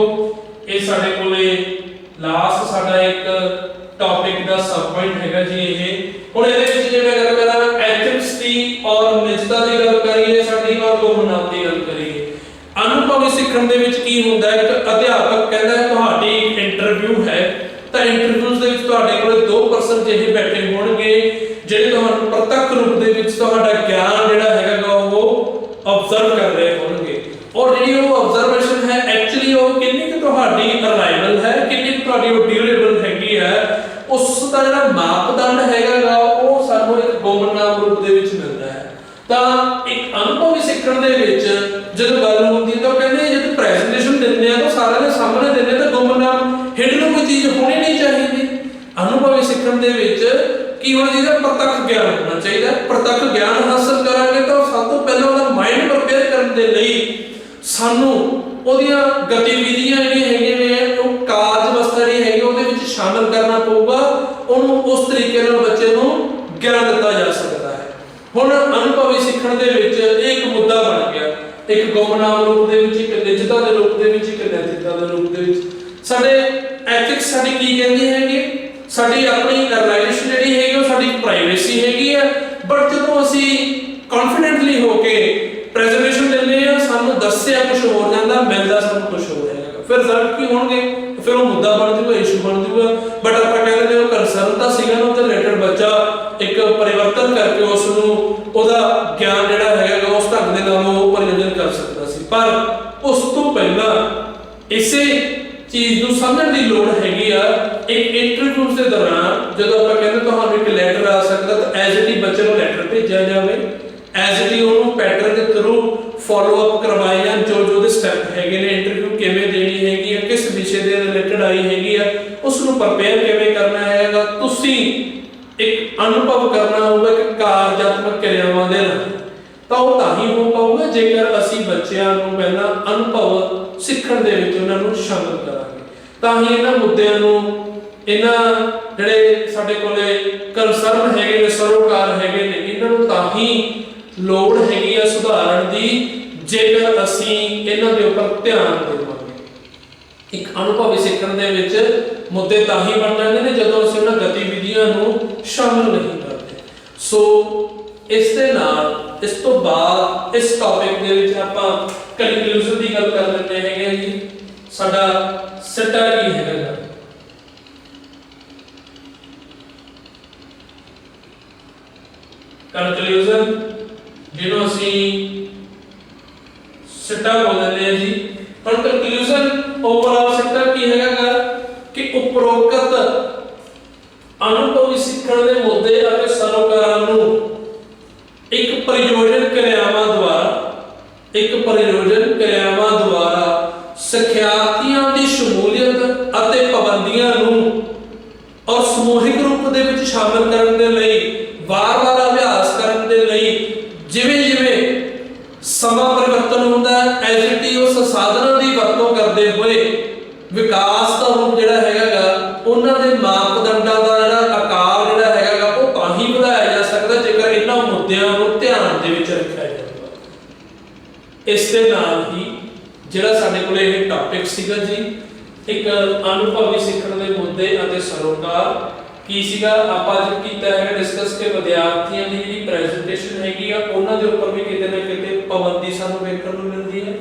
ਇਹ ਸਾਡੇ ਕੋਲੇ ਲਾਸਟ ਸਾਡਾ ਇੱਕ ਟੌਪਿਕ ਦਾ ਸਬ ਪੁਆਇੰਟ ਹੈਗਾ ਜੀ ਇਹ। ਹੁਣ ਇਹਦੇ ਵਿੱਚ ਜੇ ਮੈਂ ਗੱਲ ਕਰਾਂ ਐਥਿਕਸ ਦੀ ਔਰ ਨਿਜਤਾ ਦੀ ਗੱਲ ਕਰੀਏ ਸਾਡੀ, ਔਰ ਗੁੰਮਨਾਮ ਦੀ ਗੱਲ ਕਰੀਏ, ਅਨੁਭਵੀ ਸਿੱਖਣ ਦੇ ਵਿੱਚ ਕੀ ਹੁੰਦਾ ਹੈ? ਇੱਕ ਅਧਿਆਪਕ ਕਹਿੰਦਾ ਹੈ ਤੁਹਾਡੀ ਇੱਕ ਇੰਟਰਵਿਊ ਹੈ, ਤਾਂ ਇੰਟਰਵਿਊਜ਼ ਦੇ ਵਿੱਚ ਤੁਹਾਡੇ ਕੋਲੇ 2% ਜਿਹੇ ਬੈਠੇ ਹੋਣਗੇ ਜਿਹੜੇ ਤੁਹਾਨੂੰ ਪ੍ਰਤੱਖ ਰੂਪ ਦੇ ਵਿੱਚ ਤੁਹਾਡਾ ਗਿਆਨ ਜਿਹੜਾ ਹੈਗਾ ਉਹ ਆਬਜ਼ਰਵ ਕਰ ਰਹੇ ਹੋਣਗੇ, ਔਰ ਜਿਹੜੀ ਉਹ ਆਬਜ਼ਰਵੇਸ਼ਨ ਹੈ ਐਕਚੁਅਲੀ ਉਹ ਕਿੰਨੀ ਕੁ ਤੁਹਾਡੀ ਰਿਲਾਇਬਲ ਹੈ, ਕਿੰਨੀ ਕੁ ਤੁਹਾਡੀ ਉਹ ਡਿਊਰੇਬਲ ਹੈਗੀ ਹੈ, ਉਸ ਦਾ ਜਿਹੜਾ ਮਾਪਦੰਡ ਹੈਗਾ ਉਹ ਸਾਨੂੰ ਇੱਕ ਗੁੰਮਨਾਮ ਰੂਪ ਦੇ ਵਿੱਚ ਮਿਲਦਾ ਹੈ। ਤਾਂ ਇੱਕ ਅਨੁਭਵੀ ਸਿੱਖਣ ਦੇ ਵਿੱਚ ਜਦੋਂ ਗੱਲ ਹੁੰਦੀ ਹੈ ਤਾਂ ਉਹ ਕਹਿੰਦੇ ਜਦ ਪ੍ਰੈਜੈਂਟੇਸ਼ਨ ਦਿੰਦੇ ਆ ਤਾਂ ਸਾਰਿਆਂ ਦੇ ਸਾਹਮਣੇ ਦਿੰਦੇ ਤਾਂ ਗੁੰਮਨਾਮ ਹਿਡਨ ਕੋਈ ਚੀਜ਼ ਹੋਣੀ ਨਹੀਂ ਚਾਹੀਦੀ। ਅਨੁਭਵੀ ਸਿੱਖਣ ਦੇ ਵਿੱਚ ਕੀ ਹੋਣਾ ਚਾਹੀਦਾ? ਪ੍ਰਤੱਖ ਗਿਆਨ ਹੋਣਾ ਚਾਹੀਦਾ। ਪ੍ਰਤੱਖ ਗਿਆਨ ਹਾਸਲ ਕਰਾਂਗੇ ਤਾਂ ਸਭ ਤੋਂ ਪਹਿਲਾਂ ਉਹਦਾ ਮਾਈਂਡ ਪ੍ਰਪੇਅਰ ਕਰਨ ਦੇ ਲਈ ਸਾਨੂੰ ਉਹਦੀਆਂ ਗਤੀਵਿਧੀਆਂ ਜਿਹੜੀਆਂ ਹੈਗੀਆਂ ਨੇ, ਉਹ ਕਾਰਜ ਅਵਸਥਾ ਜਿਹੜੀ ਹੈਗੀ ਉਹਦੇ ਵਿੱਚ ਸ਼ਾਮਲ ਕਰਨਾ ਪਊਗਾ। ਉਹਨੂੰ ਉਸ ਤਰੀਕੇ ਨਾਲ ਬੱਚੇ ਨੂੰ ਗਿਆਨ ਦਿੱਤਾ ਜਾ ਸਕਦਾ ਹੈ। ਹੁਣ ਅਨੁਭਵੀ ਸਿੱਖਣ ਦੇ ਵਿੱਚ ਇਹ ਇੱਕ ਮੁੱਦਾ ਬਣ ਗਿਆ, ਇੱਕ ਗੁੰਮਨਾਮ ਰੂਪ ਦੇ ਵਿੱਚ, ਇੱਕ ਨਿਜਤਾ ਦੇ ਰੂਪ ਦੇ ਵਿੱਚ, ਇੱਕ ਨੈਤਿਕਤਾ ਦੇ ਰੂਪ ਦੇ ਵਿੱਚ। ਸਾਡੇ ਐਥਿਕਸ ਸਾਡੀ ਕੀ ਕਹਿੰਦੀ ਹੈਗੀ? ਸਾਡੀ ਆਪਣੀ ਰਿਲੇਸ਼ਨ ਜਿਹੜੀ ਹੈਗੀ ਉਹ ਸਾਡੀ ਪ੍ਰਾਈਵੇਸੀ ਹੈਗੀ ਹੈ। ਬਟ ਜਦੋਂ ਅਸੀਂ ਕੌਨਫੀਡੈਂਟਲੀ ਹੋ ਕੇ ਪ੍ਰੈਜੈਂਟੇਸ਼ਨ ਦਿੰਦੇ ਆ, ਸਾਨੂੰ ਦੱਸਿਆ ਕੁਝ ਹੋਰ ਜਾਂਦਾ, ਮਿਲਦਾ ਸਾਨੂੰ ਕੁਝ ਹੋਰ ਹੈਗਾ, ਫਿਰ ਰਿਜ਼ਲਟ ਕੀ ਹੋਣਗੇ? ਫਿਰ ਉਹ ਮੁੱਦਾ ਬਣ ਜਾਊਗਾ, ਇਸ਼ੂ ਬਣ ਜਾਊਗਾ। ਬਟ ਆਪਾਂ ਕਹਿੰਦੇ ਨੇ ਉਹ ਕੰਸਰਨ ਤਾਂ ਸੀਗਾ ਨਾ, ਉਹਦੇ ਰਿਲੇਟਡ ਬੱਚਾ ਇੱਕ ਪਰਿਵਰਤਨ ਕਰਕੇ ਉਸ ਨੂੰ ਉਹਦਾ ਗਿਆਨ ਜਿਹੜਾ ਹੈਗਾ ਉਸ ਢੰਗ ਦੇ ਨਾਲ ਉਹ ਪਰਿਵਰਤਨ ਕਰ ਸਕਦਾ ਸੀ। ਪਰ ਉਸ ਤੋਂ ਪਹਿਲਾਂ ਇਸੇ ਚੀਜ਼ ਨੂੰ ਸਮਝਣ ਦੀ ਲੋੜ ਹੈਗੀ ਆ। ਇੱਕ ਇੰਟਰਵਿਊ ਦੇ ਦੌਰਾਨ ਜਦੋਂ ਆਪਾਂ ਕਹਿੰਦੇ ਤੁਹਾਨੂੰ ਇੱਕ ਲੈਟਰ ਆ ਸਕਦਾ, ਤਾਂ ਐਜ਼ ਇਟ ਇਜ਼ ਬੱਚੇ ਨੂੰ ਲੈਟਰ ਭੇਜਿਆ ਜਾਵੇ, ਐਜ਼ ਇਟ ਇਜ਼ ਉਹਨੂੰ ਪੈਟਰਨ ਦੇ ਥਰੂ ਫੋਲੋ ਅਪ ਕਰਵਾਏ ਜਾਣ, ਜੋ ਉਹਦੇ ਸਟੈਪ ਹੈਗੇ ਨੇ, ਇੰਟਰਵਿਊ ਕਿਵੇਂ ਦੇਣੀ ਹੈਗੀ ਆ, ਕਿਸ ਵਿਸ਼ੇ ਦੇ ਰਿਲੇਟਡ ਆਈ ਹੈਗੀ ਆ, ਉਸ ਨੂੰ ਪ੍ਰਪੇਅਰ ਕਿਵੇਂ ਕਰਨਾ ਹੈਗਾ। ਤੁਸੀਂ ਇੱਕ ਅਨੁਭਵ ਕਰਨਾ ਹੋਊਗਾ ਕਿ ਕਾਰਜਾਤਮਕ ਕਿਰਿਆਵਾਂ ਦੇ ਨਾਲ, ਤਾਂ ਉਹ ਤਾਂ ਹੀ ਹੋ ਪਾਊਗਾ ਜੇਕਰ ਅਸੀਂ ਬੱਚਿਆਂ ਨੂੰ ਪਹਿਲਾਂ ਅਨੁਭਵ ਸਿੱਖਣ ਦੇ ਵਿੱਚ ਉਹਨਾਂ ਨੂੰ ਸ਼ਾਮਲ ਕਰਾਂਗੇ। ਤਾਂ ਹੀ ਇਹਨਾਂ ਮੁੱਦਿਆਂ ਨੂੰ, ਇਹਨਾਂ ਜਿਹੜੇ ਸਾਡੇ ਕੋਲੇ ਕੰਸਰਨ ਹੈਗੇ ਨੇ, ਸਰੋਕਾਰ ਹੈਗੇ ਨੇ, ਇਹਨਾਂ ਨੂੰ ਤਾਂ ਹੀ ਲੋੜ ਹੈਗੀ ਆ ਸੁਧਾਰਨ ਦੀ ਜੇਕਰ ਅਸੀਂ ਇਹਨਾਂ ਦੇ ਉੱਪਰ ਧਿਆਨ ਦੇਵਾਂਗੇ। ਇੱਕ ਅਨੁਭਵੀ ਸਿੱਖਣ ਦੇ ਵਿੱਚ ਮੁੱਦੇ ਤਾਂ ਹੀ ਬਣ ਜਾਂਦੇ ਨੇ ਜਦੋਂ ਅਸੀਂ ਉਹਨਾਂ ਗਤੀਵਿਧੀਆਂ ਨੂੰ ਸ਼ਾਮਲ ਨਹੀਂ ਕਰਦੇ। ਸੋ ਇਸ ਦੇ ਨਾਲ ਇਸ ਤੋਂ ਬਾਅਦ ਇਸ ਟੌਪਿਕ ਦੇ ਵਿੱਚ ਆਪਾਂ ਕਨਕਲੂਜਨ ਦੀ ਗੱਲ ਕਰ ਲੈਂਦੇ ਹੈਗੇ ਜੀ। ਸਾਡਾ ਸਿੱਟਾ ਕੀ ਹੈਗਾ? ਕਨਕਲੂਜਨ ਜਿਹਨੂੰ ਅਸੀਂ ਸਿੱਟਾ ਬੋਲਦੇ ਹਾਂ ਜੀ। ਪਰ ਕਨਕਲੂਜਨ ਓਵਰਆਲ ਸਿੱਟਾ ਕੀ ਹੈਗਾ ਕਿ ਉਪਰੋਕਤ ਅਨੁਭਵੀ ਸਿੱਖਣ ਦੇ ਮੁੱਦੇ ਅਤੇ ਸਰੋਕਾਰਾਂ ਨੂੰ ਇੱਕ ਪ੍ਰਯੋਜਨ ਕਿਰਿਆਵਾਂ ਦੁਆਰਾ ਸਿੱਖਿਆਰਥੀਆਂ ਦੀ ਸ਼ਮੂਲੀਅਤ ਅਤੇ ਪਾਬੰਦੀਆਂ ਨੂੰ ਵਿਕਾਸ ਦਾ ਰੂਪ ਜਿਹੜਾ ਹੈਗਾਗਾ ਉਹਨਾਂ ਦੇ ਮਾਪਦੰਡਾਂ ਦਾ ਜਿਹੜਾ ਆਕਾਰ ਜਿਹੜਾ ਹੈਗਾਗਾ ਉਹ ਤਾਂ ਹੀ ਵਧਾਇਆ ਜਾ ਸਕਦਾ ਜੇਕਰ ਇਹਨਾਂ ਮੁੱਦਿਆਂ ਨੂੰ ਧਿਆਨ ਦੇ ਵਿੱਚ ਰੱਖਿਆ ਜਾਵੇ। ਇਸ ਦੇ ਨਾਲ ਹੀ ਜਿਹੜਾ ਸਾਡੇ ਕੋਲ ਇਹ ਟੌਪਿਕ ਸੀਗਾ ਜੀ, ਇੱਕ ਅਨੁਭਵੀ ਸਿੱਖਣ ਦੇ ਮੁੱਦੇ ਅਤੇ ਸਰੋਕਾਰ ਕੀ ਸੀਗਾ, ਆਪਾਂ ਅੱਜ ਕੀਤਾ ਹੈ ਡਿਸਕਸ ਕਿ ਵਿਦਿਆਰਥੀਆਂ ਦੀ ਜਿਹੜੀ ਪ੍ਰੈਜੈਂਟੇਸ਼ਨ ਹੈਗੀ ਆ ਉਹਨਾਂ ਦੇ ਉੱਪਰ ਵੀ ਕਿਤੇ ਨਾ ਕਿਤੇ ਪਾਬੰਦੀ ਸਾਨੂੰ ਵੇਖਣ ਨੂੰ ਮਿਲਦੀ ਹੈ।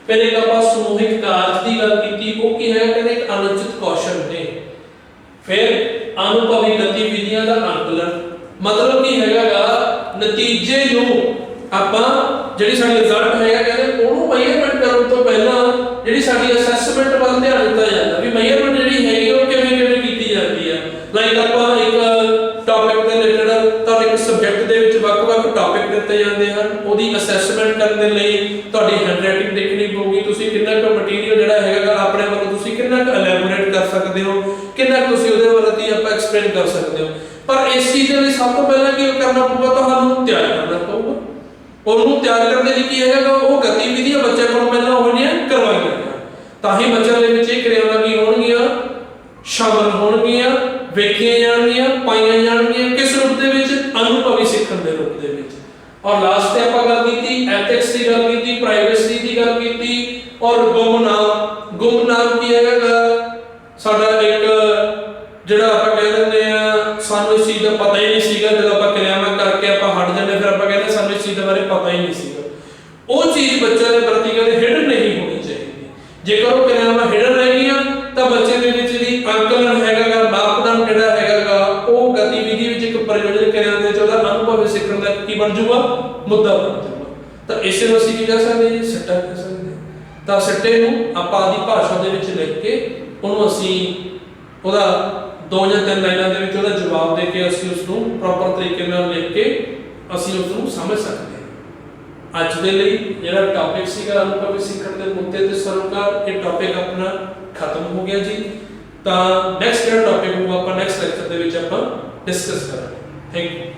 ਫਿਰ ਇੱਕ ਆਪਾਂ ਸਮੂਹਿਕ ਕਾਰਜ ਦੀ ਗੱਲ ਕੀਤੀ, ਉਹ ਕੀ ਹੈ, ਕਹਿੰਦੇ ਇੱਕ ਅਨੁਚਿਤ ਕੌਸ਼ਲ ਨੇ। ਫਿਰ ਅਨੁਭਵੀ ਗਤੀਵਿਧੀਆਂ ਦਾ ਅੰਕਲਨ, ਮਤਲਬ ਕੀ ਹੈਗਾਗਾ ਨਤੀਜੇ ਨੂੰ ਆਪਾਂ ਜਿਹੜੀ ਸਾਡੀ ਰਿਜ਼ਲਟ ਹੈਗਾ ਕਹਿੰਦੇ ਉਹਨੂੰ ਮੇਜ਼ਰਮੈਂਟ ਕਰਨ ਤੋਂ ਪਹਿਲਾਂ ਜਿਹੜੀ ਸਾਡੀ ਅਸੈਸਮੈਂਟ ਵੱਲ ਧਿਆਨ ਦਿੱਤਾ ਜਾਂਦਾ ਵੀ ਮੇਜ਼ਰਮੈਂਟ ਜਿਹੜੀ ਹੈਗੀ ਉਹ ਕਿਵੇਂ ਕੀਤੀ ਜਾਂਦੀ ਹੈ। ਲਾਈਕ ਆਪਾਂ ਇੱਕ ਟੌਪਿਕ ਦੇ ਰਿਲੇਟਡ ਤੁਹਾਨੂੰ ਇੱਕ ਸਬਜੈਕਟ ਦੇ ਵਿੱਚ ਵੱਖ-ਵੱਖ ਟੌਪਿਕ ਦਿੱਤੇ ਜਾਂਦੇ ਹਨ, ਉਹਦੀ ਅਸੈਸਮੈਂਟ ਕਰਨ ਦੇ ਲਈ ਤੁਹਾਡੀ ਹੈਂਡਰਾਈਟਿੰਗ ਦੇਖਣੀ ਪਊਗੀ, ਤੁਸੀਂ ਕਿੰਨਾ ਕੁ ਮਟੀਰੀਅਲ ਜਿਹੜਾ ਹੈਗਾ ਆਪਣੇ ਵੱਲੋਂ ਤੁਸੀਂ ਕਿੰਨਾ ਕੁ ਐਲੈਬੋਰੇਟ ਕਰ ਸਕਦੇ ਹੋ, ਕਿੰਨਾ ਕੁ ਤੁਸੀਂ ਉਹਦੇ ਵੱਲ ਆਪਾਂ ਐਕਸਪਲੇਨ ਕਰ ਸਕਦੇ ਹੋ। ਪਰ ਇਸ ਚੀਜ਼ ਦੇ ਲਈ ਸਭ ਤੋਂ ਪਹਿਲਾਂ ਕੀ ਕਰਨਾ ਪਊਗਾ, ਤੁਹਾਨੂੰ ਤਿਆਰ ਕਰਨਾ ਪਊਗਾ। ਉਹਨੂੰ ਤਿਆਰ ਕਰਨ ਦੇ ਲਈ ਕੀ ਹੈਗਾ, ਉਹ ਗਤੀਵਿਧੀਆਂ ਬੱਚਿਆਂ ਕੋਲੋਂ ਪਹਿਲਾਂ ਹੋਣੀਆਂ ਕਰਵਾਈਆਂ ਜਾਣ, ਤਾਂ ਹੀ ਬੱਚਿਆਂ ਦੇ ਵਿੱਚ ਇਹ ਕਿਰਿਆਵਾਂ ਕੀ ਹੋਣਗੀਆਂ, ਸ਼ਾਮਲ ਹੋਣਗੀਆਂ, ਵੇਖੀਆਂ ਜਾਣਗੀਆਂ, ਪਾਈਆਂ ਜਾਣਗੀਆਂ। ਕਿਸ ਰੂਪ ਦੇ ਵਿੱਚ, ਅਨੁਭਵੀ ਸਿੱਖਣ ਦੇ ਰੂਪ ਦੇ ਵਿੱਚ। ਔਰ ਲਾਸਟ ਤੇ ਆਪਾਂ ਗੱਲ ਕੀਤੀ ਐਥਿਕਸ ਦੀ ਗੱਲ ਕੀਤੀ, ਪ੍ਰਾਈਵੇਸੀ ਦੀ ਗੱਲ ਕੀਤੀ, ਔਰ ਗੁਮਨਾਮ ਕੀ ਹੈਗਾ, ਸਾਡਾ ਇੱਕ ਜਿਹੜਾ ਆਪਾਂ ਕਹਿ ਦਿੰਦੇ ਆ ਸਾਨੂੰ ਇਸ ਚੀਜ਼ ਦਾ ਪਤਾ ਹੀ ਨਹੀਂ ਸੀਗਾ, ਜਦੋਂ ਆਪਾਂ ਕਿਰਿਆਵਾਂ ਕਰਕੇ ਆਪਾਂ ਹਟ ਜਾਂਦੇ ਫਿਰ ਆਪਾਂ ਕਹਿੰਦੇ ਸਾਨੂੰ ਇਸ ਚੀਜ਼ ਦੇ ਬਾਰੇ ਪਤਾ ਹੀ ਨਹੀਂ ਸੀਗਾ। ਉਹ ਚੀਜ਼ ਬੱਚਿਆਂ ਦੇ ਪ੍ਰਤੀ ਕਹਿੰਦੇ ਹਿਡਨ ਨਹੀਂ ਹੋਣੀ ਚਾਹੀਦੀ। ਜੇਕਰ ਉਹ ਕਿਰਿਆਵਾਂ ਹਿਡਨ ਰਹਿਣਗੀਆਂ ਤਾਂ ਬੱਚੇ ਦੇ ਵਿੱਚ ਜਿਹੜੀ ਅੰਕਲਨ ਹੈਗਾਗਾ, ਮਾਪਦੰਡ ਜਿਹੜਾ ਹੈਗਾਗਾ ਉਹ ਗਤੀਵਿਧੀ ਵਿੱਚ ਇੱਕ ਪ੍ਰਯੋਜਨ ਕਿਰਿਆ ਦੇ ਵਿੱਚ ਉਹਦਾ ਅਨੁਭਵੀ ਸਿੱਖਣ ਦਾ ਕੀ ਬਣ ਜਾਊਗਾ, ਮੁੱਦਾ ਬਣ ਜਾਊਗਾ। ਤਾਂ ਇਸੇ ਨੂੰ ਅਸੀਂ ਕੀ ਕਹਿ ਸਕਦੇ ਜੀ, ਸਿੱਟਾ ਕਹਿ ਸਕਦੇ ਹਾਂ। ਤਾਂ ਸਿੱਟੇ ਨੂੰ ਆਪਾਂ ਆਪਣੀ ਭਾਸ਼ਾ ਦੇ ਵਿੱਚ ਲਿਖ ਕੇ ਉਹਨੂੰ ਅਸੀਂ ਉਹਦਾ 2 ਜਾਂ 3 ਲਾਈਨਾਂ ਦੇ ਵਿੱਚ ਉਹਦਾ ਜਵਾਬ ਦੇ ਕੇ ਅਸੀਂ ਉਸ ਨੂੰ ਪ੍ਰੋਪਰ ਤਰੀਕੇ ਨਾਲ ਲਿਖ ਕੇ ਅਸੀਂ ਉਸ ਨੂੰ ਸਮਝ ਸਕਦੇ ਹਾਂ। ਅੱਜ ਦੇ ਲਈ ਜਿਹੜਾ ਟੌਪਿਕ ਸੀਗਾ ਅਨੁਭਵੀ ਸਿੱਖਣ ਦੇ ਮੁੱਦੇ ਤੇ ਸਰੋਕਾਰ, ਇਹ ਟੌਪਿਕ ਆਪਣਾ ਖਤਮ ਹੋ ਗਿਆ ਜੀ। ਤਾਂ ਨੈਕਸਟ ਜਿਹੜਾ ਟੌਪਿਕ ਹੋਊਗਾ ਆਪਾਂ ਨੈਕਸਟ ਲੈਕਚਰ ਦੇ ਵਿੱਚ ਆਪਾਂ ਡਿਸਕਸ ਕਰਾਂਗੇ। Thank you.